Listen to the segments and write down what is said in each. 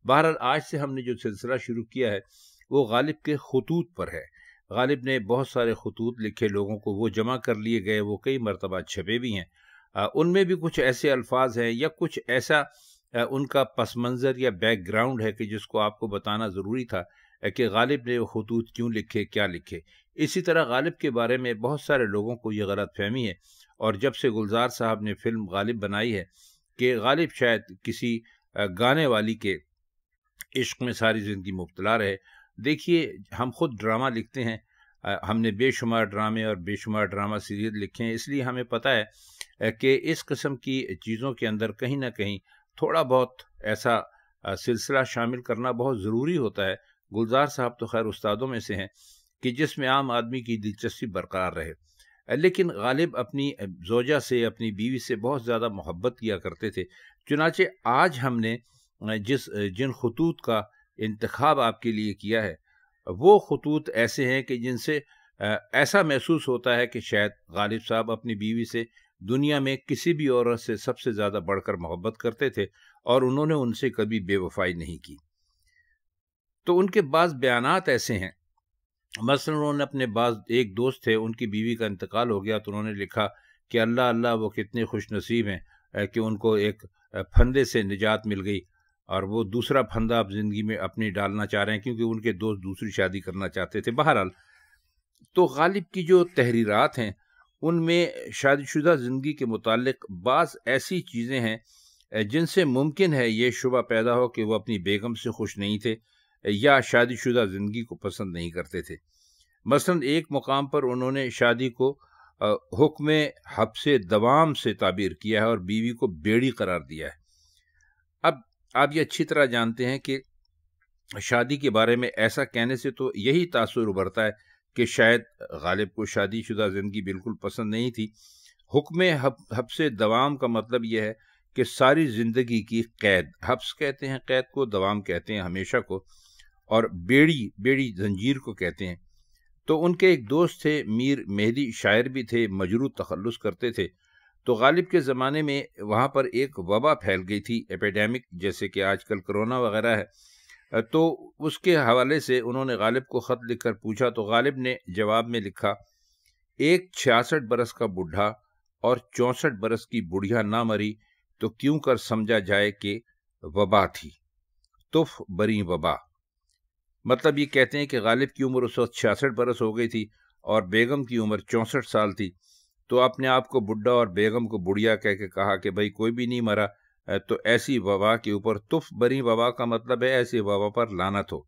بہرحال آج سے ہم نے جو سلسلہ شروع کیا ہے وہ غالب کے خطوط پر ہے۔ غالب نے بہت سارے خطوط لکھے لوگوں کو، وہ جمع کر لیے گئے، وہ کئی مرتبہ چھپے بھی ہیں۔ ان میں بھی کچھ ایسے الفاظ ہیں یا کچھ ایسا ان کا پس منظر یا بیک گراؤنڈ ہے کہ جس کو آپ کو بتانا ضروری تھا کہ غالب نے وہ خطوط کیوں لکھے، کیا لکھے۔ اسی طرح غالب کے بارے میں بہت سارے لوگوں کو یہ غلط فہمی ہے، اور جب سے گلزار صاحب نے فلم غالب بنائی ہے کہ غالب شاید کسی گانے والی کے عشق میں ساری زندگی مبتلا رہے۔ دیکھیے، ہم خود ڈرامہ لکھتے ہیں، ہم نے بے شمار ڈرامے اور بے شمار ڈرامہ سیریل لکھے ہیں، اس لیے ہمیں پتہ ہے کہ اس قسم کی چیزوں کے اندر کہیں نہ کہیں تھوڑا بہت ایسا سلسلہ شامل کرنا بہت ضروری ہوتا ہے۔ گلزار صاحب تو خیر استادوں میں سے ہیں کہ جس میں عام آدمی کی دلچسپی برقرار رہے، لیکن غالب اپنی زوجہ سے، اپنی بیوی سے بہت زیادہ محبت کیا کرتے تھے۔ چنانچہ آج ہم نے جن خطوط کا انتخاب آپ کے لیے کیا ہے وہ خطوط ایسے ہیں کہ جن سے ایسا محسوس ہوتا ہے کہ شاید غالب صاحب اپنی بیوی سے دنیا میں کسی بھی عورت سے سب سے زیادہ بڑھ کر محبت کرتے تھے، اور انہوں نے ان سے کبھی بے وفائی نہیں کی۔ تو ان کے بعض بیانات ایسے ہیں، مثلا انہوں نے اپنے بعض ایک دوست تھے، ان کی بیوی کا انتقال ہو گیا تو انہوں نے لکھا کہ اللہ اللہ وہ کتنے خوش نصیب ہیں کہ ان کو ایک پھندے سے نجات مل گئی، اور وہ دوسرا پھندا اب زندگی میں اپنی ڈالنا چاہ رہے ہیں کیونکہ ان کے دوست دوسری شادی کرنا چاہتے تھے۔ بہرحال تو غالب کی جو تحریرات ہیں ان میں شادی شدہ زندگی کے متعلق بعض ایسی چیزیں ہیں جن سے ممکن ہے یہ شبہ پیدا ہو کہ وہ اپنی بیگم سے خوش نہیں تھے یا شادی شدہ زندگی کو پسند نہیں کرتے تھے۔ مثلا ایک مقام پر انہوں نے شادی کو حکم حبس دوام سے تعبیر کیا ہے اور بیوی کو بیڑی قرار دیا ہے۔ اب آپ یہ اچھی طرح جانتے ہیں کہ شادی کے بارے میں ایسا کہنے سے تو یہی تاثر ابھرتا ہے کہ شاید غالب کو شادی شدہ زندگی بالکل پسند نہیں تھی۔ حکم حبس دوام کا مطلب یہ ہے کہ ساری زندگی کی قید، حبس کہتے ہیں قید کو، دوام کہتے ہیں ہمیشہ کو، اور بیڑی زنجیر کو کہتے ہیں۔ تو ان کے ایک دوست تھے میر مہدی، شاعر بھی تھے، مجروح تخلص کرتے تھے۔ تو غالب کے زمانے میں وہاں پر ایک وبا پھیل گئی تھی، ایپیڈیمک، جیسے کہ آج کل کرونا وغیرہ ہے۔ تو اس کے حوالے سے انہوں نے غالب کو خط لکھ کر پوچھا، تو غالب نے جواب میں لکھا، ایک 66 برس کا بڈھا اور 64 برس کی بڑھیا نہ مری تو کیوں کر سمجھا جائے کہ وبا تھی، تف بری وبا۔ مطلب یہ کہتے ہیں کہ غالب کی عمر اس وقت 66 برس ہو گئی تھی اور بیگم کی عمر 64 سال تھی، تو اپنے آپ کو بڈھا اور بیگم کو بڑھیا کہہ کے کہا کہ بھائی کوئی بھی نہیں مرا، تو ایسی وبا کے اوپر تف بری وبا کا مطلب ہے ایسی وبا پر لعنت ہو۔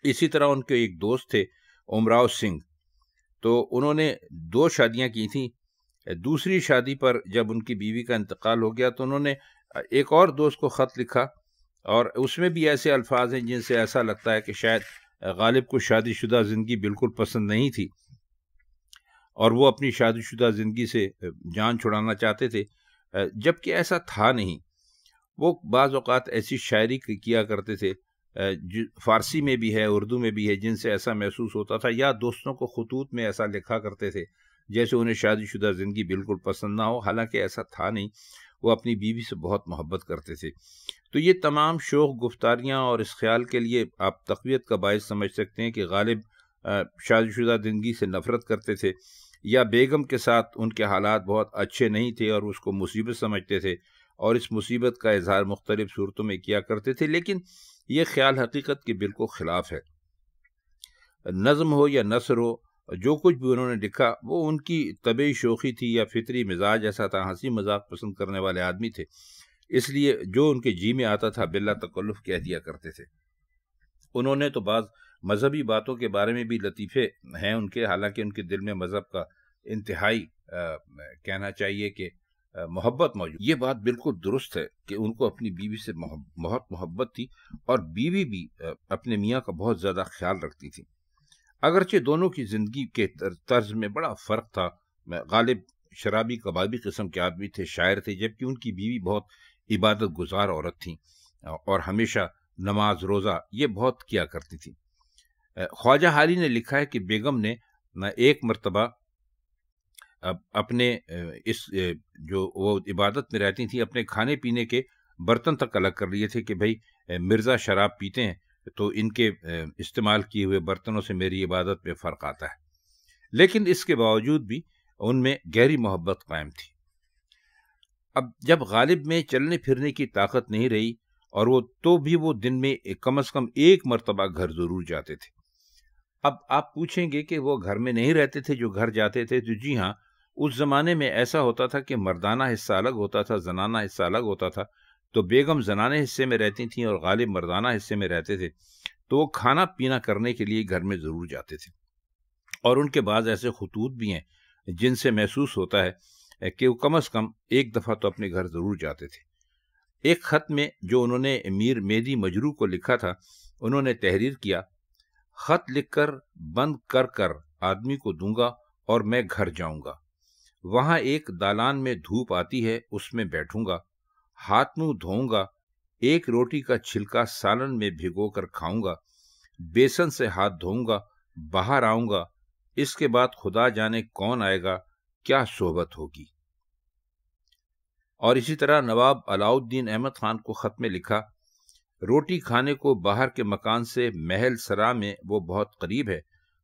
اسی طرح ان کے ایک دوست تھے امراؤ سنگھ، تو انہوں نے 2 شادیاں کی تھیں۔ دوسری شادی پر جب ان کی بیوی کا انتقال ہو گیا تو انہوں نے ایک اور دوست کو خط لکھا، اور اس میں بھی ایسے الفاظ ہیں جن سے ایسا لگتا ہے کہ شاید غالب کو شادی شدہ زندگی بالکل پسند نہیں تھی اور وہ اپنی شادی شدہ زندگی سے جان چھڑانا چاہتے تھے، جبکہ ایسا تھا نہیں۔ وہ بعض اوقات ایسی شاعری کیا کرتے تھے، فارسی میں بھی ہے، اردو میں بھی ہے، جن سے ایسا محسوس ہوتا تھا، یا دوستوں کو خطوط میں ایسا لکھا کرتے تھے جیسے انہیں شادی شدہ زندگی بالکل پسند نہ ہو، حالانکہ ایسا تھا نہیں، وہ اپنی بیوی سے بہت محبت کرتے تھے۔ تو یہ تمام شوق گفتاریاں اور اس خیال کے لیے آپ تقویت کا باعث سمجھ سکتے ہیں کہ غالب شادی شدہ زندگی سے نفرت کرتے تھے، یا بیگم کے ساتھ ان کے حالات بہت اچھے نہیں تھے اور اس کو مصیبت سمجھتے تھے، اور اس مصیبت کا اظہار مختلف صورتوں میں کیا کرتے تھے۔ لیکن یہ خیال حقیقت کے بالکل خلاف ہے۔ نظم ہو یا نثر ہو، جو کچھ بھی انہوں نے لکھا وہ ان کی طبعی شوخی تھی یا فطری مزاج ایسا تھا، ہنسی مذاق پسند کرنے والے آدمی تھے، اس لیے جو ان کے جی میں آتا تھا بلا تکلف کہہ دیا کرتے تھے۔ انہوں نے تو بعض مذہبی باتوں کے بارے میں بھی لطیفے ہیں ان کے، حالانکہ ان کے دل میں مذہب کا انتہائی کہنا چاہیے کہ محبت موجود۔ یہ بات بالکل درست ہے کہ ان کو اپنی بیوی سے بہت محبت تھی، اور بیوی بھی اپنے میاں کا بہت زیادہ خیال رکھتی تھی، اگرچہ دونوں کی زندگی کے طرز میں بڑا فرق تھا۔ غالب شرابی کبابی قسم کے آدمی تھے، شاعر تھے، جبکہ ان کی بیوی بہت عبادت گزار عورت تھیں اور ہمیشہ نماز روزہ یہ بہت کیا کرتی تھی۔ خواجہ حالی نے لکھا ہے کہ بیگم نے ایک مرتبہ اپنے اس جو وہ عبادت میں رہتی تھیں، اپنے کھانے پینے کے برتن تک الگ کر لیے تھے کہ بھائی مرزا شراب پیتے ہیں تو ان کے استعمال کیے ہوئے برتنوں سے میری عبادت میں فرق آتا ہے، لیکن اس کے باوجود بھی ان میں گہری محبت قائم تھی۔ اب جب غالب میں چلنے پھرنے کی طاقت نہیں رہی اور وہ دن میں کم از کم ایک مرتبہ گھر ضرور جاتے تھے۔ اب آپ پوچھیں گے کہ وہ گھر میں نہیں رہتے تھے جو گھر جاتے تھے، تو جی ہاں، اس زمانے میں ایسا ہوتا تھا کہ مردانہ حصہ الگ ہوتا تھا، زنانہ حصہ الگ ہوتا تھا۔ تو بیگم زنانے حصے میں رہتی تھیں اور غالب مردانہ حصے میں رہتے تھے، تو وہ کھانا پینا کرنے کے لیے گھر میں ضرور جاتے تھے۔ اور ان کے بعض ایسے خطوط بھی ہیں جن سے محسوس ہوتا ہے کہ وہ کم از کم ایک دفعہ تو اپنے گھر ضرور جاتے تھے۔ ایک خط میں جو انہوں نے میر مہدی مجروح کو لکھا تھا، انہوں نے تحریر کیا: خط لکھ کر بند کر کر آدمی کو دوں گا اور میں گھر جاؤں گا، وہاں ایک دالان میں دھوپ آتی ہے، اس میں بیٹھوں گا، ہاتھ منہ دھوؤں گا، ایک روٹی کا چھلکا سالن میں بھگو کر کھاؤں گا، بیسن سے ہاتھ دھوؤں گا، باہر آؤں گا، اس کے بعد خدا جانے کون آئے گا، کیا صحبت ہوگی۔ اور اسی طرح نواب علاؤ الدین احمد خان کو خط میں لکھا: روٹی کھانے کو باہر کے مکان سے محل سرا میں وہ بہت قریب ہے،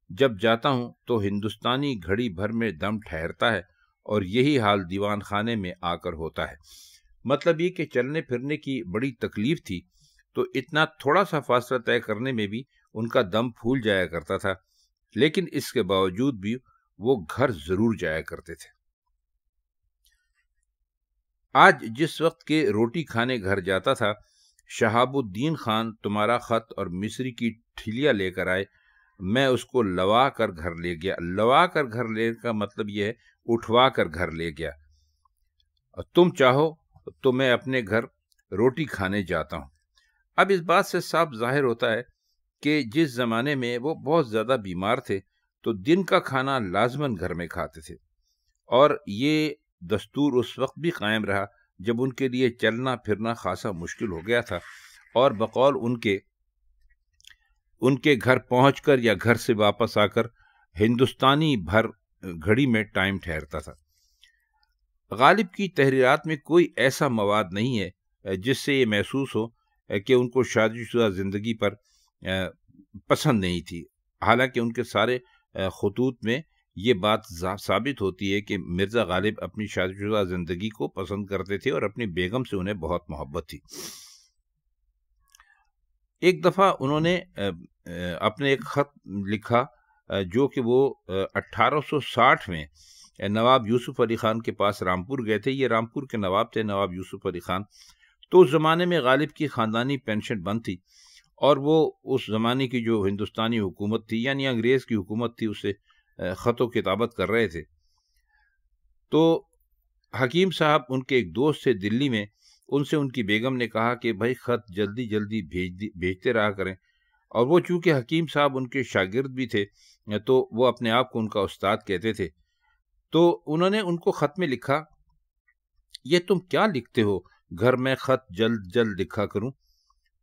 جب جاتا ہوں تو ہندوستانی گھڑی بھر میں دم ٹھہرتا ہے اور یہی حال دیوان خانے میں آ کر ہوتا ہے۔ مطلب یہ کہ چلنے پھرنے کی بڑی تکلیف تھی، تو اتنا تھوڑا سا فاصلہ طے کرنے میں بھی ان کا دم پھول جایا کرتا تھا، لیکن اس کے باوجود بھی وہ گھر ضرور جایا کرتے تھے۔ آج جس وقت کے روٹی کھانے گھر جاتا تھا، شہاب الدین خان تمہارا خط اور مصری کی ٹھیلیاں لے کر آئے، میں اس کو لوا کر گھر لے گیا۔ لوا کر گھر لے کا مطلب یہ ہے اٹھوا کر گھر لے گیا۔ تم چاہو تو میں اپنے گھر روٹی کھانے جاتا ہوں۔ اب اس بات سے صاف ظاہر ہوتا ہے کہ جس زمانے میں وہ بہت زیادہ بیمار تھے تو دن کا کھانا لازماً گھر میں کھاتے تھے، اور یہ دستور اس وقت بھی قائم رہا جب ان کے لیے چلنا پھرنا خاصا مشکل ہو گیا تھا، اور بقول ان کے گھر پہنچ کر یا گھر سے واپس آ کر ہندوستانی بھر گھڑی میں ٹائم ٹھہرتا تھا۔ غالب کی تحریرات میں کوئی ایسا مواد نہیں ہے جس سے یہ محسوس ہو کہ ان کو شادی شدہ زندگی پر پسند نہیں تھی، حالانکہ ان کے سارے خطوط میں یہ بات ثابت ہوتی ہے کہ مرزا غالب اپنی شادی شدہ زندگی کو پسند کرتے تھے اور اپنی بیگم سے انہیں بہت محبت تھی۔ ایک دفعہ انہوں نے اپنے ایک خط لکھا جو کہ وہ 1860 میں نواب یوسف علی خان کے پاس رامپور گئے تھے۔ یہ رامپور کے نواب تھے، نواب یوسف علی خان۔ تو اس زمانے میں غالب کی خاندانی پینشن بند تھی، اور وہ اس زمانے کی جو ہندوستانی حکومت تھی، یعنی انگریز کی حکومت تھی، اسے خط و کتابت کر رہے تھے۔ تو حکیم صاحب ان کے ایک دوست سے دلی میں، ان سے ان کی بیگم نے کہا کہ بھائی خط جلدی جلدی بھیجتے رہا کریں، اور وہ چونکہ حکیم صاحب ان کے شاگرد بھی تھے تو وہ اپنے آپ کو ان کا استاد کہتے تھے۔ تو انہوں نے ان کو خط میں لکھا: یہ تم کیا لکھتے ہو، گھر میں خط جلد جلد لکھا کروں،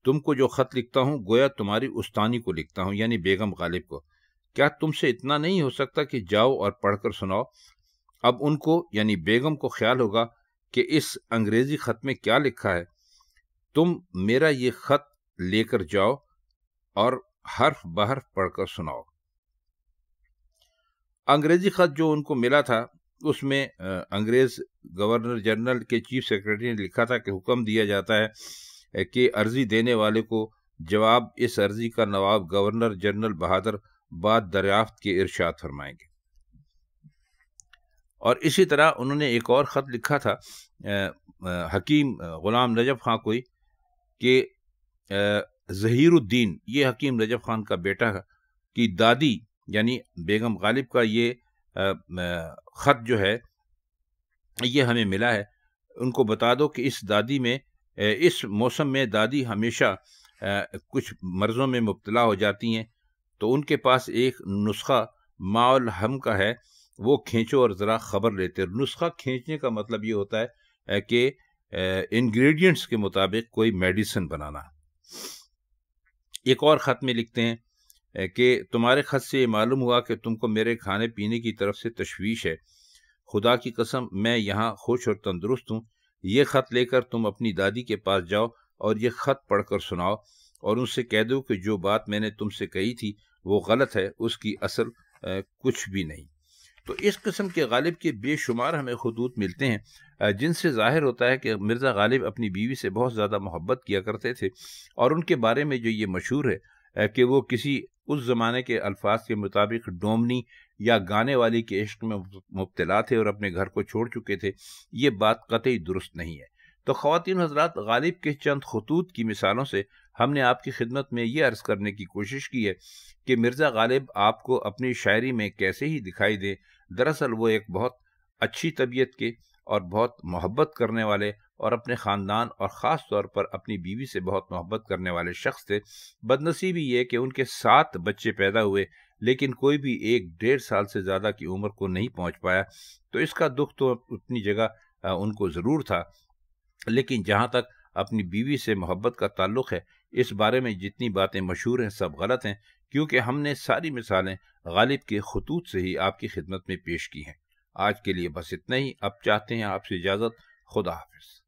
تم کو جو خط لکھتا ہوں گویا تمہاری استانی کو لکھتا ہوں، یعنی بیگم غالب کو، کیا تم سے اتنا نہیں ہو سکتا کہ جاؤ اور پڑھ کر سناؤ؟ اب ان کو یعنی بیگم کو خیال ہوگا کہ اس انگریزی خط میں کیا لکھا ہے، تم میرا یہ خط لے کر جاؤ اور حرف بحرف پڑھ کر سناؤ۔ انگریزی خط جو ان کو ملا تھا اس میں انگریز گورنر جنرل کے چیف سیکرٹری نے لکھا تھا کہ حکم دیا جاتا ہے کہ عرضی دینے والے کو جواب اس عرضی کا نواب گورنر جنرل بہادر بعد دریافت کے ارشاد فرمائیں گے۔ اور اسی طرح انہوں نے ایک اور خط لکھا تھا حکیم غلام نجف خان کوئی کہ ظہیر الدین، یہ حکیم نجف خان کا بیٹا کی دادی یعنی بیگم غالب کا یہ خط جو ہے یہ ہمیں ملا ہے، ان کو بتا دو کہ اس دادی میں اس موسم میں دادی ہمیشہ کچھ مرضوں میں مبتلا ہو جاتی ہیں، تو ان کے پاس ایک نسخہ ماء الحم کا ہے، وہ کھینچو اور ذرا خبر لیتے۔ نسخہ کھینچنے کا مطلب یہ ہوتا ہے کہ انگریڈینٹس کے مطابق کوئی میڈیسن بنانا۔ ایک اور خط میں لکھتے ہیں کہ تمہارے خط سے یہ معلوم ہوا کہ تم کو میرے کھانے پینے کی طرف سے تشویش ہے، خدا کی قسم میں یہاں خوش اور تندرست ہوں، یہ خط لے کر تم اپنی دادی کے پاس جاؤ اور یہ خط پڑھ کر سناؤ اور ان سے کہہ دو کہ جو بات میں نے تم سے کہی تھی وہ غلط ہے، اس کی اصل کچھ بھی نہیں۔ تو اس قسم کے غالب کے بے شمار ہمیں خطوط ملتے ہیں جن سے ظاہر ہوتا ہے کہ مرزا غالب اپنی بیوی سے بہت زیادہ محبت کیا کرتے تھے، اور ان کے بارے میں جو یہ مشہور ہے کہ وہ کسی اس زمانے کے الفاظ کے مطابق ڈومنی یا گانے والی کے عشق میں مبتلا تھے اور اپنے گھر کو چھوڑ چکے تھے، یہ بات قطعی درست نہیں ہے۔ تو خواتین حضرات، غالب کے چند خطوط کی مثالوں سے ہم نے آپ کی خدمت میں یہ عرض کرنے کی کوشش کی ہے کہ مرزا غالب آپ کو اپنی شاعری میں کیسے ہی دکھائی دے، دراصل وہ ایک بہت اچھی طبیعت کے اور بہت محبت کرنے والے اور اپنے خاندان اور خاص طور پر اپنی بیوی سے بہت محبت کرنے والے شخص تھے۔ بدنصیبی یہ کہ ان کے 7 بچے پیدا ہوئے، لیکن کوئی بھی 1-1.5 سال سے زیادہ کی عمر کو نہیں پہنچ پایا، تو اس کا دکھ تو اپنی جگہ ان کو ضرور تھا، لیکن جہاں تک اپنی بیوی سے محبت کا تعلق ہے، اس بارے میں جتنی باتیں مشہور ہیں سب غلط ہیں، کیونکہ ہم نے ساری مثالیں غالب کے خطوط سے ہی آپ کی خدمت میں پیش کی ہیں۔ آج کے لیے بس اتنا ہی، اب چاہتے ہیں آپ سے اجازت۔ خدا حافظ۔